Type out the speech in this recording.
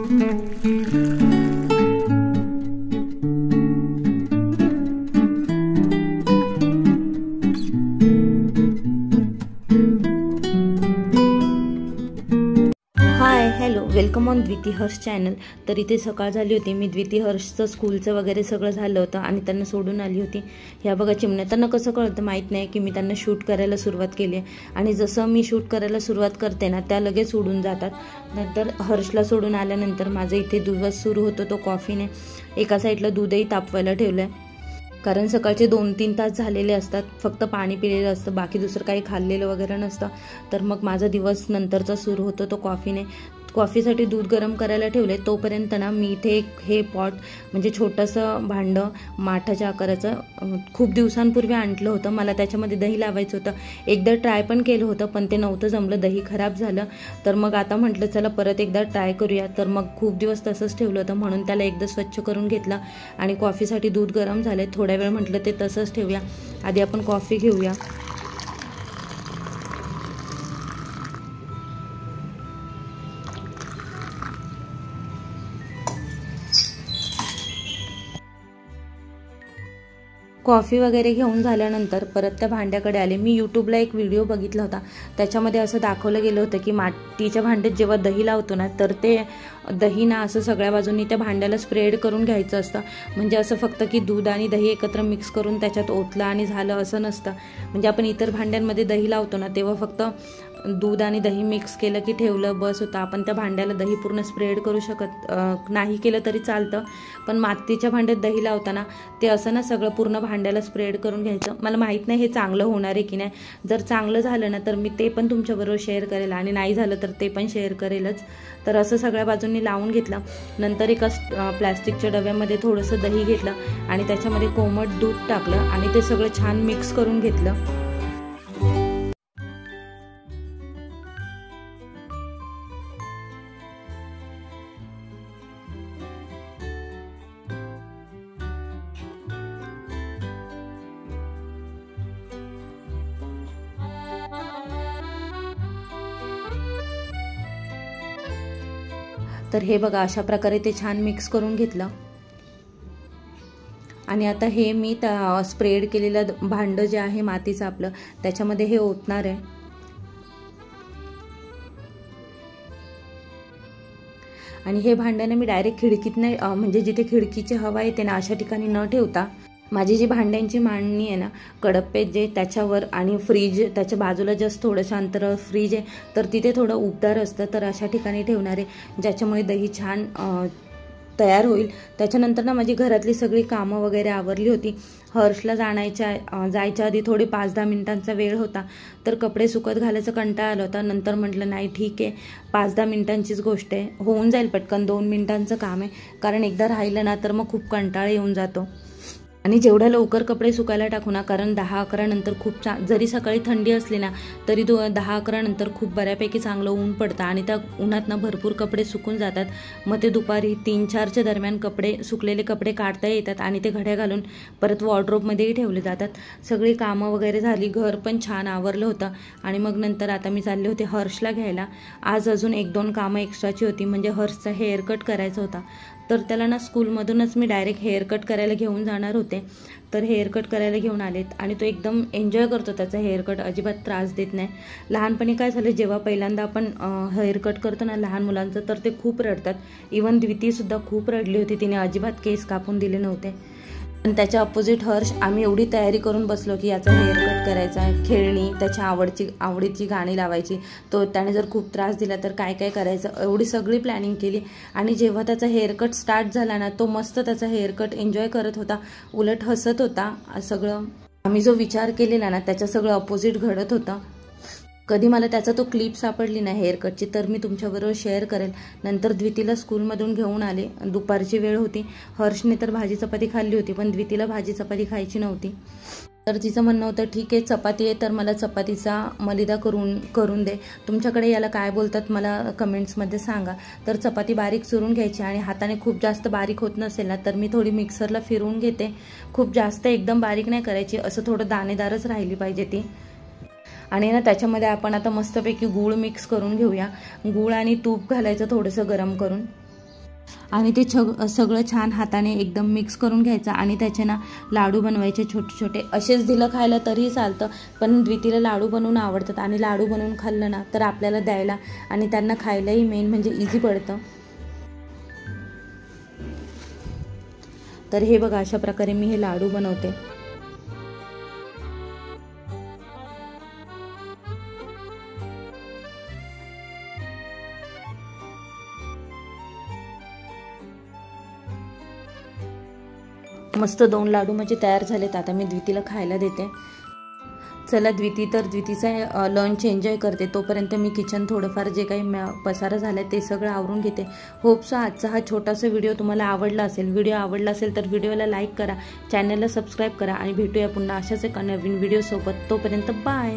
Hello, welcome on Dwiti Harsh channel. तर इथे सकाळ झाली होती, मी द्विती हर्षचं स्कूलचं वगैरे सगळं झालं होतं आणि त्यांना सोडून आली होती। ह्या बघा चिमण्या, त्यांना कसं कळतं माहीत नाही की मी त्यांना शूट करायला सुरुवात केली आहे आणि जसं मी शूट करायला सुरुवात करते ना त्या लगेच उडून जातात। नंतर हर्षला सोडून आल्यानंतर माझं इथे दिवस सुरू होतो तो कॉफीने। एका साईडला दूधही तापवायला ठेवलं आहे कारण सकाळचे 2-3 तास झालेले असतात, फक्त पाणी पिलेलं असतं, बाकी दुसरं काही खाल्लेलं वगैरे नसतं। तर मग माझा दिवस नंतरचा सुरू होतो तो कॉफीने। कॉफीसाठी दूध गरम करायला ठेवले, तोपर्यंत ना मी इथे हे पॉट म्हणजे छोटंसं भांडं माठाच्या आकाराचं खूप दिवसांपूर्वी आणलं होतं। मला त्याच्यामध्ये दही लावायचं होतं, एकदा ट्राय पण केलं होतं पण ते नव्हतं जमलं, दही खराब झालं। तर मग आता म्हटलं चला परत एकदा ट्राय करूया। तर मग खूप दिवस तसंच ठेवलं होतं म्हणून त्याला एकदा स्वच्छ करून घेतलं आणि कॉफीसाठी दूध गरम झाले, थोड्या वेळ म्हटलं ते तसंच ठेवूया, आधी आपण कॉफी घेऊया। कॉफी वगैरे घेऊन झाल्यानंतर परत त्या भांड्याकडे आले। मी यूट्यूबला एक व्हिडिओ बघितला होता, त्याच्यामध्ये असं दाखवलं गेलं होतं की मातीच्या भांड्यात जेव्हा दही लावतो ना तर ते दही ना असं सगळ्या बाजूंनी त्या भांड्याला स्प्रेड करून घ्यायचं असतं। म्हणजे असं फक्त की दूध आणि दही एकत्र मिक्स करून त्याच्यात ओतलं आणि झालं असं नसतं। म्हणजे आपण इतर भांड्यांमध्ये दही लावतो ना तेव्हा फक्त दूध आणि दही मिक्स केलं की ठेवलं बस होतं, आपण त्या भांड्याला दही पूर्ण स्प्रेड करू शकत नाही केलं तरी चालतं। पण मातीच्या भांड्यात दही लावताना ते असं ना सगळं पूर्ण भांड्याला स्प्रेड करून घ्यायचं। मला माहीत नाही हे चांगलं होणार आहे की नाही, जर चांगलं झालं ना तर मी ते पण तुमच्याबरोबर शेअर करेल आणि नाही झालं तर ते पण शेअर करेलच। तर असं सगळ्या बाजूंनी लावून घेतलं। नंतर एका प्लॅस्टिकच्या डब्यामध्ये थोडंसं दही घेतलं आणि त्याच्यामध्ये कोमट दूध टाकलं आणि ते सगळं छान मिक्स करून घेतलं। तर हे बघा अशा प्रकारे ते छान मिक्स करून घेतलं आणि आता हे मी स्प्रेड केलेलं भांडं जे आहे मातीचं आपलं त्याच्यामध्ये हे ओतणार आहे। आणि हे भांडं मी डायरेक्ट खिडकीतने म्हणजे जिथे खिडकीची हवा येते ना अशा ठिकाणी न ठेवता माझी जी भांड्यांची मांडणी आहे ना कडप्पे जे त्याच्यावर आणि फ्रीज त्याच्या बाजूला जस्ट थोडंसं अंतरावर फ्रीज आहे तर तिथे थोडं उबदार असतं, तर अशा ठिकाणी ठेवणार आहे ज्याच्यामुळे दही छान तयार होईल। त्याच्यानंतर ना माझी घरातली सगळी कामं वगैरे आवरली होती। हर्षला जायच्या आधी थोडी 5-10 मिनिटांचा वेळ होता, तर कपडे सुकत घालायचं कंटाळा आला होता। नंतर म्हटलं नाही ठीक आहे 5-10 मिनिटांचीच गोष्ट आहे, होऊन जाईल पटकन, 2 मिनिटांचं काम आहे, कारण एकदा राहिलं ना तर मग खूप कंटाळा येऊन जातो। आणि जेवढ्या लवकर कपडे सुकायला टाकू ना, कारण 10-11 नंतर खूप जरी सकाळी थंडी असली ना तरी 10-11 नंतर खूप बऱ्यापैकी चांगलं ऊन पडतं आणि त्या उन्हात ना भरपूर कपडे सुकून जातात। मग ते दुपारी 3-4च्या दरम्यान सुकलेले कपडे काढता येतात आणि ते घड्या घालून परत वॉर्डरोबमध्येही ठेवले जातात। सगळी कामं वगैरे झाली, घर पण छान आवरलं होतं आणि मग नंतर आता मी चालले होते हर्षला घ्यायला। आज अजून 1-2 कामं एक्स्ट्राची होती, म्हणजे हर्षचा हेअरकट करायचा होता, तर त्याला ना स्कूलमधूनच मी डायरेक्ट हेअरकट करायला घेऊन जाणार होते। तर हेअरकट करायला घेऊन आलेत आणि तो एकदम एन्जॉय करतो त्याचा हेअरकट, अजिबात त्रास देत नाही। लहानपणी काय झालं, जेव्हा पहिल्यांदा आपण हेअरकट करतो ना लहान मुलांचं तर ते खूप रडतात। इवन द्वितीसुद्धा खूप रडली होती, तिने अजिबात केस कापून दिले नव्हते। आणि त्याच्या अपोजिट हर्ष, आम्ही एवढी तयारी करून बसलो की याचा हेअरकट करायचा, खेळणी, त्याच्या आवडीची गाणी लावायची, तो त्याने जर खूप त्रास दिला तर काय काय करायचं, एवढी सगळी प्लॅनिंग केली। आणि जेव्हा त्याचा हेअरकट स्टार्ट झाला ना तो मस्त त्याचा हेअरकट एन्जॉय करत होता, उलट हसत होता। सगळं आम्ही जो विचार केलेला ना त्याच्या सगळं अपोजिट घडत होतं। कधी मला त्याचा तो क्लिप सापडली ना हेअरकटची तर मी तुमच्याबरोबर शेअर करेल। नंतर द्वितीला स्कूलमधून घेऊन आले, दुपारची वेळ होती। हर्षने तर भाजी चपाती खाल्ली होती पण द्वितीला भाजी चपाती खायची नव्हती, तर तिचं म्हणणं होतं ठीक आहे चपाती आहे तर मला चपातीचा मलिदा करून दे, तुमच्याकडे याला काय बोलतात मला कमेंट्समध्ये सांगा। तर चपाती बारीक चुरून घ्यायची आणि हाताने खूप जास्त बारीक होत नसेल ना तर मी थोडी मिक्सरला फिरवून घेते, खूप जास्त एकदम बारीक नाही करायची, असं थोडं दाणेदारच राहिली पाहिजे ती। आणि ना त्याच्यामध्ये आपण आता मस्तपैकी गूळ मिक्स करून घेऊया, गूळ आणि तूप घालायचं थोडंसं गरम करून। आणि ते सगळं छान हाताने एकदम मिक्स करून घ्यायचं आणि त्याचे ना लाडू बनवायचे छोटे छोटे. असेच दिलं खायला तरीही चालतं, पण द्वितीला लाडू बनवून आवडतात आणि लाडू बनवून खाल्लं ना तर आपल्याला द्यायला आणि त्यांना खायलाही मेन म्हणजे इझी पडतं. तर हे बघा, अशा प्रकारे मी हे लाडू बनवते. मस्त 2 लाडू म्हणजे तयार झालेत. आता मी द्वितीला खायला देते. चला द्वितीचा लंच एन्जॉय करते. तोपर्यंत मी किचन थोडंफार जे काही पसारा झाला ते सगळं आवरून घेते. होप सो आजचा हा छोटासा व्हिडिओ तुम्हाला आवडला असेल. व्हिडिओ आवडला असेल तर व्हिडिओला लाईक करा, चॅनलला सबस्क्राईब करा आणि भेटूया पुन्हा अशाच एका नवीन व्हिडिओसोबत. तोपर्यंत बाय.